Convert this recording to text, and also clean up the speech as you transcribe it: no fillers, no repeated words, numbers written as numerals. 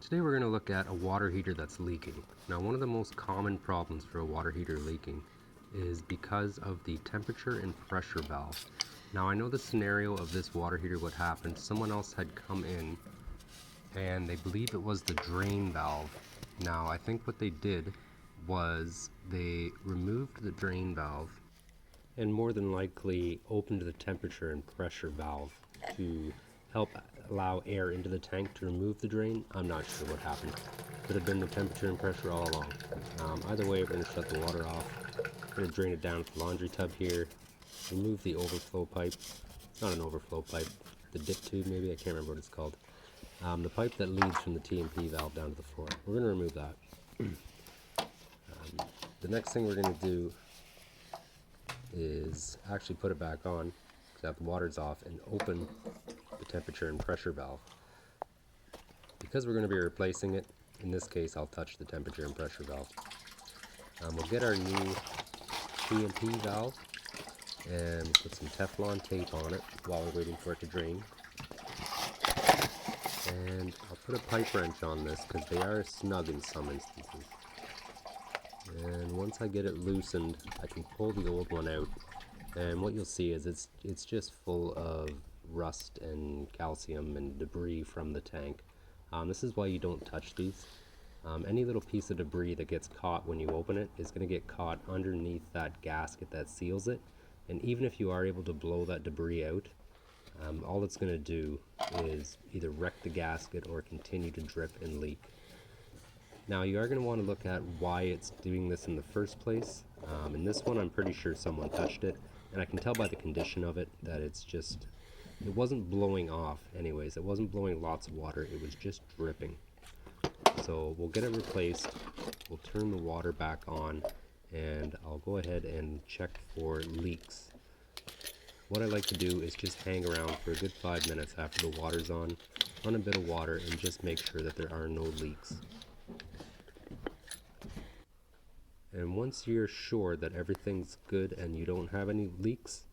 Today we're going to look at a water heater that's leaking. Now, one of the most common problems for a water heater leaking is because of the temperature and pressure valve. Now, I know the scenario of this water heater, what happened, someone else had come in and they believe it was the drain valve. Now, I think what they did was they removed the drain valve and more than likely opened the temperature and pressure valve to help allow air into the tank to remove the drain. I'm not sure what happened. Could have been the temperature and pressure all along. Either way, we're going to shut the water off. We're going to drain it down to the laundry tub here. Remove the overflow pipe. It's not an overflow pipe. The dip tube, maybe. I can't remember what it's called. The pipe that leads from the T&P valve down to the floor. We're going to remove that. The next thing we're going to do is actually put it back on, because the water's off, and open the temperature and pressure valve. Because we're going to be replacing it, in this case I'll touch the temperature and pressure valve. We'll get our new T&P valve and put some Teflon tape on it while we're waiting for it to drain. And I'll put a pipe wrench on this because they are snug in some instances. And once I get it loosened, I can pull the old one out, and what you'll see is it's just full of rust and calcium and debris from the tank. This is why you don't touch these. Any little piece of debris that gets caught when you open it is going to get caught underneath that gasket that seals it, and even if you are able to blow that debris out, all it's going to do is either wreck the gasket or continue to drip and leak. Now, you are going to want to look at why it's doing this in the first place. In this one, I'm pretty sure someone touched it, and I can tell by the condition of it that it wasn't blowing off anyways. It wasn't blowing lots of water, it was just dripping. So we'll get it replaced, we'll turn the water back on, and I'll go ahead and check for leaks. What I like to do is just hang around for a good 5 minutes after the water's on, run a bit of water, and just make sure that there are no leaks. And once you're sure that everything's good and you don't have any leaks,